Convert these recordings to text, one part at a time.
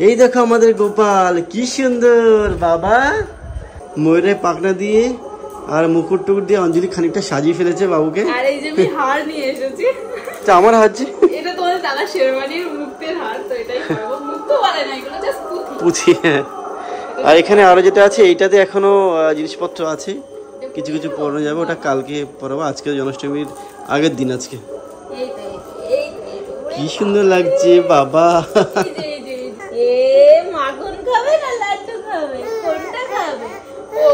এই দেখো আমাদের গোপাল কি সুন্দর বাবা, ময়ূরের পাখনা দিয়ে আর মুকুট টুকুট দিয়ে অঞ্জলি খানিকটা সাজিয়ে ফেলেছে বাবুকে। আর এই যে আমি হার নিয়ে এসেছি, আমার হাত, এটা তোমাদের দাদা শেরওয়ানির মুক্তের হার, তো এটাই করব। মুক্ত বলে না, এগুলো জাস্ট পুঁথি। আর এখানে আরো যেটা আছে এইটাতে এখনো জিনিসপত্র আছে, কিছু কিছু পরানো যাবে, ওটা কালকে পরাবো। আজকে জন্মাষ্টমীর আগের দিন আজকে। কি সুন্দর লাগছে বাবা। মাখন খাবে না লাড্ডু খাবে, কোনটা খাবে? ও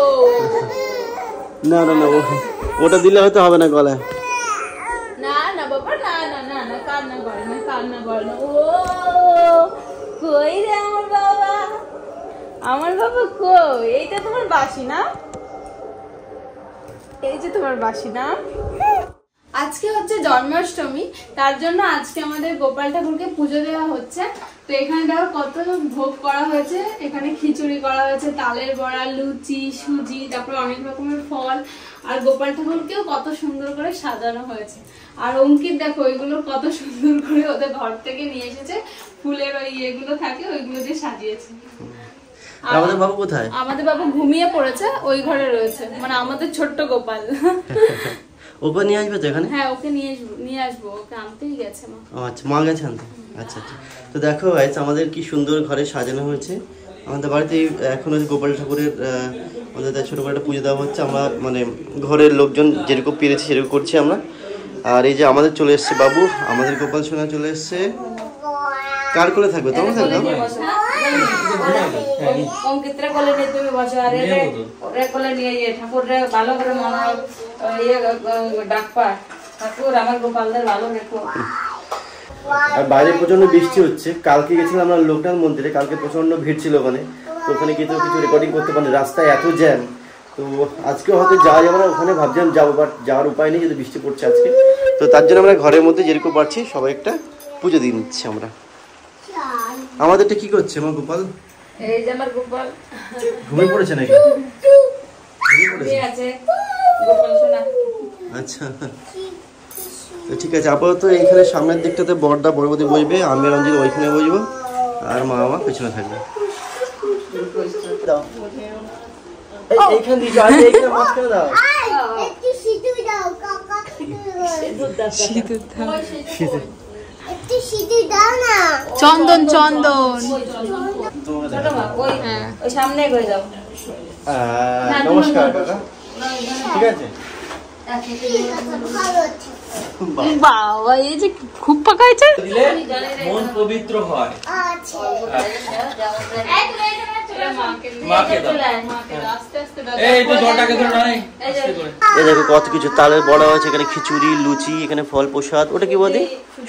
না না না, ওটা দিলে হয়তো হবে না গলায়। না না বাবা, না না না না, কান্না করে না, কান্না করে না। ও কই রে আমার বাবা, আমার বাবা কই? এইটা তোমার বাসি না? এই যে তোমার বাসি না? আজকে হচ্ছে জন্মাষ্টমী, তার জন্য আজকে আমাদের গোপাল ঠাকুরকে পুজো দেওয়া হচ্ছে। তো এখানে দেখো কত ভোগ করা হয়েছে, এখানে খিচুড়ি করা হয়েছে, তালের বড়া, লুচি, সুজি, তারপর অনেক রকমের ফল। আর গোপাল ঠাকুরকেও কত সুন্দর করে সাজানো হয়েছে। আর অঙ্কিত দেখো ওইগুলো কত সুন্দর করে ওদের ঘর থেকে নিয়ে এসেছে, ফুলের ওই ইয়েগুলো থাকে ওইগুলো দিয়ে সাজিয়েছে। আমাদের বাবু কোথায়? আমাদের বাবু ঘুমিয়ে পড়েছে, ওই ঘরে রয়েছে, মানে আমাদের ছোট্ট গোপাল। ওকে নিয়ে আসবে তো এখানে? হ্যাঁ, ওকে নিয়ে আসবো, ওকে আনতেই গেছে মা। আচ্ছা, মা গেছে আনতে। আচ্ছা আচ্ছা। তো দেখো গাইস, আমাদের কি সুন্দর ঘরে সাজানো হয়েছে। আমাদের বাড়িতে এখন গোপাল ঠাকুরের আমাদের ছোট করে একটা পুজো দেওয়া হচ্ছে। আমরা মানে ঘরের লোকজন যেরকম পেরেছি সেরকম করছি আমরা। আর এই যে আমাদের চলে এসছে বাবু, আমাদের গোপাল সোনা চলে এসছে। কার কোলে থাকবে? তোমার থাকবে? অঙ্কিতরা কোলে নিয়ে তুমি বসো, আর ওরে কোলে নিয়ে ঠাকুররে ভালো করে মনে ডাকপা, ঠাকুর আমার গোপালদের ভালো রেখো। আর বাইরে প্রচন্ড বৃষ্টি হচ্ছে। কালকে গেছিলাম আমরা লোকনাথ মন্দিরে, কালকে প্রচন্ড ভিড় ছিল ওখানে। তো ওখানে কিন্তু কিছু রেকর্ডিং করতে পারিনি, রাস্তায় এত জ্যাম। তো আজকেও হয়তো যাওয়া যাবে না ওখানে, ভাবছিলাম যাবো, বাট যাওয়ার উপায় নেই যদি বৃষ্টি পড়ছে আজকে। তো তার জন্য আমরা ঘরের মধ্যে যেরকম পারছি সবাই একটা পুজো দিয়ে নিচ্ছি আমরা। আমাদেরটা কি করছে আমার গোপাল? এই যে আমার গোপাল ঘুমিয়ে পড়েছে নাকি? আচ্ছা, তো ঠিক আছে। আপাতত এইখানে সামনের দিকটাতে বড়দা বড়বতী বসবে, আমি রঞ্জিত ওইখানে বসবো, আর মা আমার পেছনে থাকবে। এইখান দিয়ে যাও, এইখানে মাঝখানে দাও। একটু সিঁদুর দাও কাকা, সিঁদুর দাও, একটু সিঁদুর দাও না। চন্দন চন্দন ওই সামনে গিয়ে যাও। নমস্কার কাকা, ঠিক আছে? বাবা, এই যে খুব পাকা হয়েছে, মন পবিত্র হয়। এই দেখো কত কিছু, তালের বড়া আছে, এখানে খিচুড়ি, লুচি, এখানে ফল প্রসাদ, ওটা কি বলে?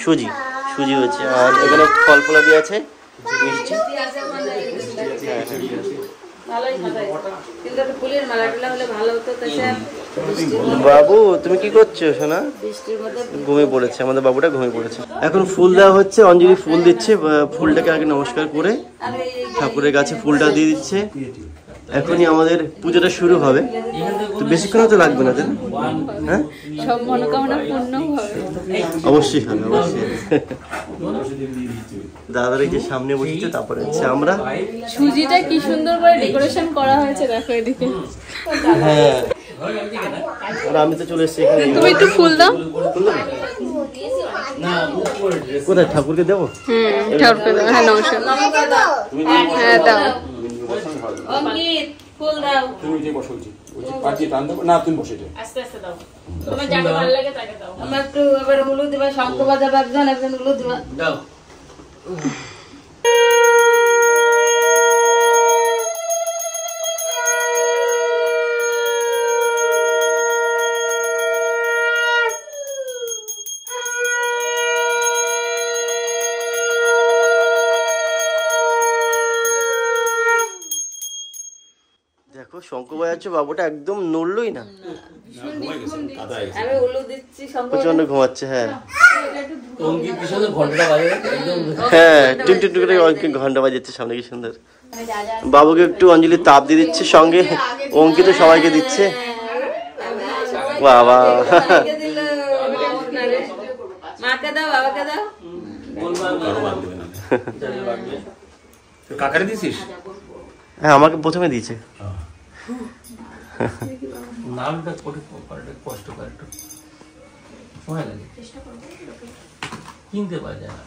সুজি, সুজি হচ্ছে। আর এখানে ফল ফলাদি আছে, মিষ্টি। বাবু তুমি কি করছো সোনা? ঘুমিয়ে পড়েছে আমাদের বাবুটা, ঘুমিয়ে পড়েছে। এখন ফুল দেওয়া হচ্ছে, অঞ্জলি ফুল দিচ্ছে। ফুলটাকে আগে নমস্কার করে ঠাকুরের কাছে ফুলটা দিয়ে দিচ্ছে। এখনই আমাদের পুজোটা শুরু হবে, তো বেশিক্ষণ তো লাগবে না, হ্যাঁ? সব মনোকামনা পূর্ণ হবে, অবশ্যই হবে, অবশ্যই। দাদার এই যে সামনে বসেছে, তারপরে হচ্ছে আমরা। সুজিটা কি সুন্দর করে ডেকোরেশন করা হয়েছে দেখো এদিকে। হ্যাঁ, আর আমি তো চলে এসেছি এখানে। তুমি একটু ফুল দাও। কোথায় ঠাকুরকে দেবো? ঠাকুরকে দাও। হ্যাঁ, নমস্কার। হ্যাঁ দাও। অঙ্কিত ফুল দাও। তুমি যে বসলছি পাটি টান দাও না, তুমি বসে যাও, আস্তে আস্তে দাও, তোমার যাকে ভালো লাগে তাকে দাও। আমরা একটু এবারে উলু দিবা, শঙ্খ বাজাবে একজন, একজন উলু দিবা, দাও। দেখো শঙ্খ বাজাচ্ছে, বাবুটা একদম নড়লই না, প্রচন্ড ঘুমাচ্ছে। হ্যাঁ হ্যাঁ, টুক করে ঘন্টা বাজাচ্ছে সামনে, কি সুন্দর। বাবুকে একটু অঞ্জলি তাপ দিয়ে দিচ্ছে, সঙ্গে অঙ্কিত সবাইকে দিচ্ছে। বাবা, কাকারে দিছিস? হ্যাঁ, আমাকে প্রথমে দিয়েছে। নামটা কষ্ট করে একটু সময় লাগে, কিনতে পাওয়া যায় না।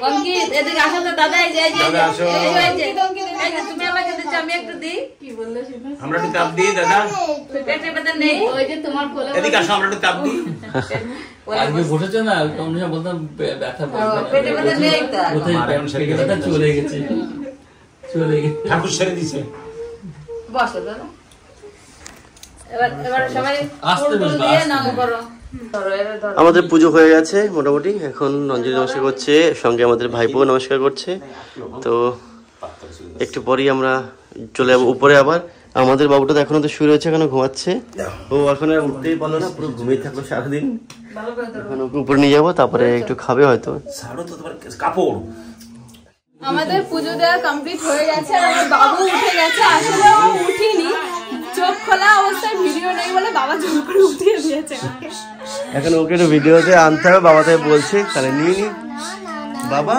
অঙ্কিত এদিকে আসো তো দাদা, এই যে দাদা আসো। তুমি আমাকে দিচ্ছ, আমি একটু দিই। কি বললো সেটা? আমরা একটু চাপ দিই দাদা। পেটে ব্যথা নেই? ওই যে তোমার কোলে এদিকে আসো, আমরা একটু চাপ দিই। আজকে বসেছে না, আমি বলতাম ব্যথা পেটে ব্যথা নেই তো? চলে গেছে, চলে গেছে। ঠাকুর সেরে দিছে। বসো দাদা। এবার সবাই আস্তে ফুল বসবে, দিয়ে আস্তে নাম বসবে। করো। ধরো, এবার ধরো। আমাদের পুজো হয়ে গেছে মোটামুটি। এখন অঞ্জলি নমস্কার করছে, সঙ্গে আমাদের ভাইপো নমস্কার করছে। তো একটু পরেই আমরা চলে যাবো উপরে। আবার আমাদের বাবুটা তো এখনো তো শুয়ে রয়েছে, এখনো ঘুমাচ্ছে। ও এখন আর উঠতেই পারলো না, পুরো ঘুমিয়ে থাকলো সারাদিন। এখন ওকে উপরে নিয়ে যাবো, তারপরে একটু খাবে হয়তো। ছাড়ো তো তোমার কাপড়। আমাদের পুজো দেওয়া কমপ্লিট হয়ে গেছে আর আমার বাবু উঠে গেছে। আসলে ও উঠিনি, চোখ খোলা অবস্থায় ভিডিও নেই বলে বাবা জোর করে উঠিয়ে দিয়েছে। এখন ওকে একটু ভিডিওতে আনতে হবে, বাবা তাই বলছে, তাহলে নিয়ে নি। বাবা,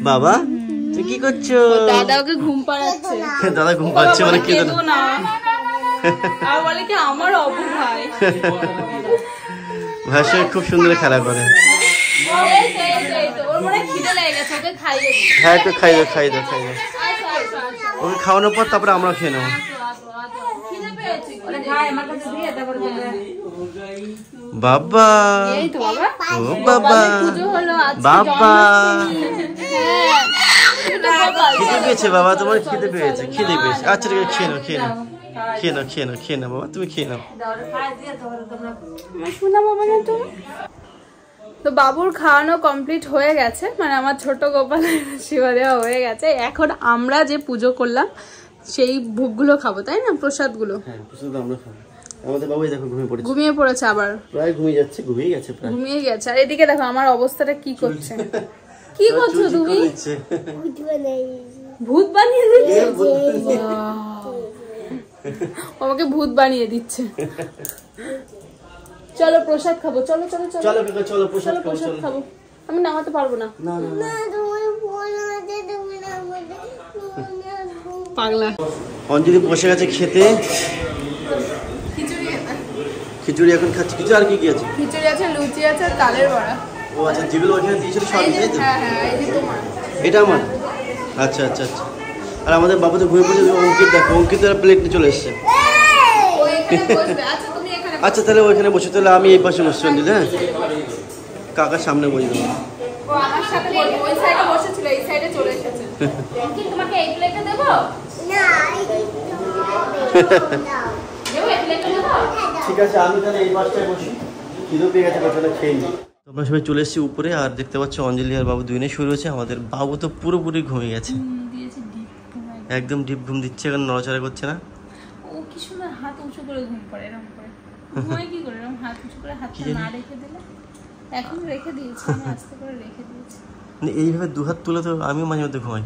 বাবা তুই কি করছো? দাদা ওকে ঘুম পাড়াচ্ছে। দাদা ঘুম পাচ্ছে মানে কি? কেঁদো না। আর বলে কি আমার অবু ভাই। ভাইয়ের সঙ্গে খুব সুন্দর খেলা করে। এই তো, ওর মনে হয় খিদে লেগে গেছে, ওকে খাইয়ে দিই। হ্যাঁ, একটু খাই দাও, খাই দাও, খাই দাও। আসো, আসো, আসো। ওকে খাওয়ানোর পর তারপরে আমরা খেয়ে নেবো। খিদে পেয়েছি। ওরে খাই, আমার কাছে দিয়ে তারপরে দেবে। বাবা, এই তো বাবা। ও বাবা, পুজো হলো আজকে। বাবা হ্যাঁ। খিদে পেয়েছে বাবা, তোমার খিদে পেয়েছে, খিদে পেয়েছে। আচ্ছা ঠিক আছে, খেয়ে নাও, খেয়ে নাও, খেয়ে নাও, খেয়ে নাও, খেয়ে নাও বাবা, তুমি খেয়ে নাও। ওরে খাই দিয়ে তারপরে তোমরা শোনা বাবা না তুমি। তো বাবুর খাওয়ানো কমপ্লিট হয়ে গেছে, মানে আমার ছোট গোপালের সেবা দেওয়া হয়ে গেছে। এখন আমরা যে পুজো করলাম সেই ভোগগুলো খাবো, তাই না? প্রসাদগুলো হ্যাঁ, প্রসাদ আমরা খাবো। আমাদের বাবু দেখো ঘুমিয়ে পড়েছে, ঘুমিয়ে পড়েছে, আবার প্রায় ঘুমিয়ে যাচ্ছে, ঘুমিয়ে গেছে প্রায়। ঘুমিয়ে গেছে। আর এদিকে দেখো আমার অবস্থাটা কি করছে। কি করছো তুমি? ভূত বানিয়ে দিচ্ছে। আমাকে ভূত বানিয়ে দিচ্ছে। চলো প্রসাদ খাবো, চলো চলো চলো চলো কাকা, চলো প্রসাদ চলো খাবো, প্রসাদ চলো। খাবো। আমি নামাতে পারবো না, না না না, পাগলা। অঞ্জলি বসে গেছে খেতে, খিচুড়ি এখন খাচ্ছে। কিছু আর কি কি আছে? খিচুড়ি আছে, লুচি আছে, আর তালের বড়া। ও আচ্ছা, যেগুলো ওখানে দিয়েছিল সব তাই তো? হ্যাঁ হ্যাঁ, এই যে তোমার। এটা আমার। আচ্ছা আচ্ছা আচ্ছা। আর আমাদের বাবু তো ঘুমিয়ে পড়েছে। অঙ্কিত দেখো, অঙ্কিত প্লেট নিয়ে চলে এসছে। ও এখানে বসবে। আচ্ছা তুমি এখানে বসো। আচ্ছা তাহলে ওইখানে বসে, তাহলে আমি এই পাশে বসছি অঞ্জলি। হ্যাঁ, কাকার সামনে বসে দেবো। ও আমার সাথে বসবে। ওই সাইডে বসেছিল, এই সাইডে চলে এসেছে। কি তোমাকে এই প্লেটে দেবো? ঠিক আছে, আমি তাহলে এই পাশটায় বসি। খিদে পেয়ে গেছে, কথাটা খেয়ে নিই। আমরা সবাই চলে এসেছি উপরে, আর দেখতে পাচ্ছ অঞ্জলি আর বাবু দুজনে শুরু হয়েছে। আমাদের বাবু তো পুরোপুরি ঘুমিয়ে গেছে, একদম ডিপ ঘুম দিচ্ছে, এখন নড়াচড়া করছে না। ও কি সুন্দর হাত উঁচু করে ঘুম পড়ে, এরকম করে ঘুমায় কি করে, এরকম হাত উঁচু করে হাতটা না রেখে দিলে। এখন রেখে দিয়েছি, আমি আস্তে করে রেখে দিয়েছি। মানে এইভাবে দু হাত তুলে তো আমিও মাঝে মধ্যে ঘুমাই,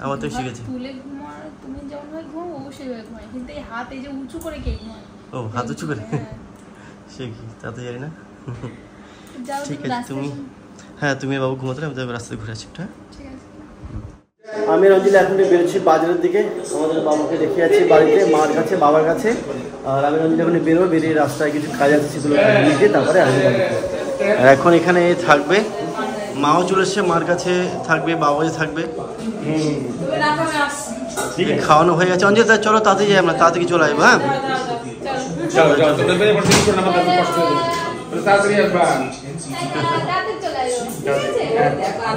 আমার তো শিখেছি। তুলে ঘুমাও, তুমি যেমন ভাবে ঘুমাও ও সেভাবে ঘুমায়, কিন্তু এই হাত এই যে উঁচু করে কে ঘুমায়? ও হাত উঁচু করে, হ্যাঁ। সে কি তা তো জানি না। যাও ঠিক তুমি আছে, রাস্তায় তুমি হ্যাঁ তুমি বাবু ঘুমাতে, আমি তবে রাস্তায় ঘুরে আসি। হ্যাঁ, ঠিক আছে। আমি রঞ্জিত এখন বেরোচ্ছি বাজারের দিকে। আমাদের বাবাকে রেখে আছি বাড়িতে, মার কাছে, বাবার কাছে। আর আমি রঞ্জিত এখন বেরোবো, বেরিয়ে রাস্তায় কিছু কাজ আছে সেগুলো নিয়ে তারপরে আসবো বাড়িতে। আর এখন এখানে থাকবে, মাও চলে এসছে, মার কাছে থাকবে, বাবাও থাকবে। খাওয়ানো হয়ে গেছে অঞ্জিত, চলো তাড়াতাড়ি যাই, আমরা তাড়াতাড়ি চলে আসবো। হ্যাঁ যাও যাও, তোদের বেরিয়ে পড়তে কিছু না, আমার কাছে কষ্ট হবে। তাড়াতাড়ি আসবা। তাড়াতাড়ি চলে আসো।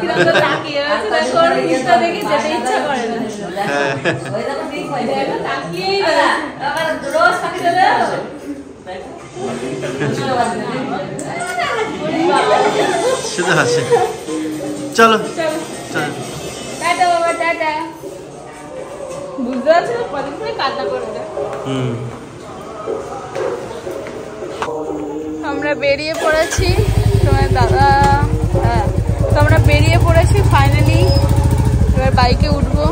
কিরকম তো তাকিয়ে আছে, দেখো ওর মুখটা দেখে যেতে ইচ্ছা করে না। ওই দেখো ঠিক হয়। দেখো তাকিয়েই রয়েছে। আবার রোজ থাকি দেবে। শুধু হাসে। চলো চলো চলো। টাটা বাবা, টাটা। বুঝতে পারছো না কদিন ধরে কান্না করছে। আমরা বেরিয়ে পড়েছি, তোমার দাদা, হ্যাঁ তো আমরা বেরিয়ে পড়েছি ফাইনালি। এবার বাইকে উঠবো।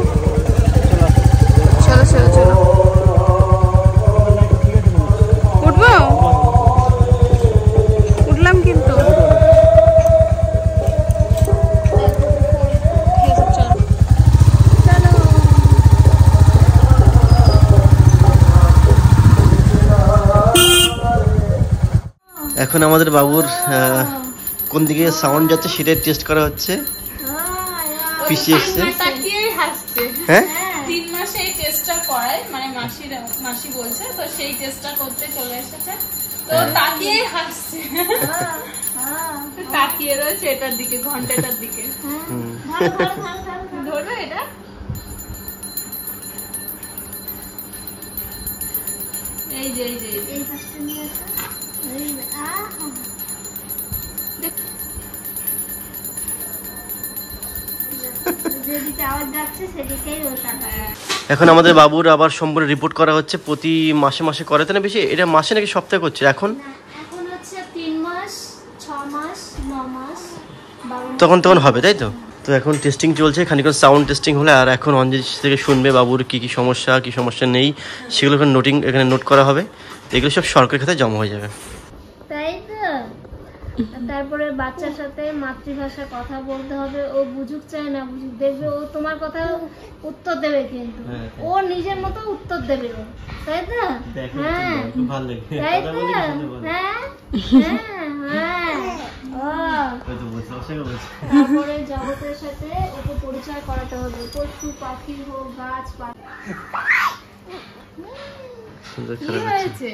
চলো চলো চলো, উঠবো, উঠলাম কিন্তু। এখন আমাদের বাবুর কোন দিকে সাউন্ড যাচ্ছে সেটাই টেস্ট করা হচ্ছে। পিসি এসছে, তাকিয়েই হাসছে। হ্যাঁ 3 মাসে এই টেস্টটা করায়, মানে মাসি বলছে, তো সেই টেস্টটা করতে চলে এসেছে, তো তাকিয়েই হাসছে। তাকিয়ে রয়েছে এটার দিকে, ঘন্টাটার দিকে। ধরবে এটা? এই যে এই যে এই পাশটা নিয়ে আসো। যেদিকে আওয়াজ যাচ্ছে সেদিকেই ওটা। এখন আমাদের বাবুর আবার সম্পূর্ণ রিপোর্ট করা হচ্ছে, প্রতি মাসে মাসে করে তো না বেশি, এটা মাসে নাকি সপ্তাহে করছে এখন? এখন হচ্ছে 3 মাস, 6 মাস, 9 মাস, 12 তখন তখন হবে, তাই তো? তো এখন টেস্টিং চলছে, খানিকক্ষণ সাউন্ড টেস্টিং হলে আর এখন অঞ্জলি থেকে শুনবে বাবুর কি কি সমস্যা নেই সেগুলো এখন এখানে নোট করা হবে, এগুলো সব সরকারি খাতায় জমা হয়ে যাবে। তাই তো। তারপরে বাচ্চার সাথে মাতৃভাষায় কথা বলতে হবে, ও বুঝুক চাই না বুঝুক, দেখবে ও তোমার কথা উত্তর দেবে, কিন্তু ও নিজের মতো উত্তর দেবে ও, তাই তো? হ্যাঁ তাই তো, হ্যাঁ হ্যাঁ হ্যাঁ। তারপরে জগতের সাথে ওকে পরিচয় করাতে হবে, পশু পাখি হোক, গাছ পাখি। কি হয়েছে?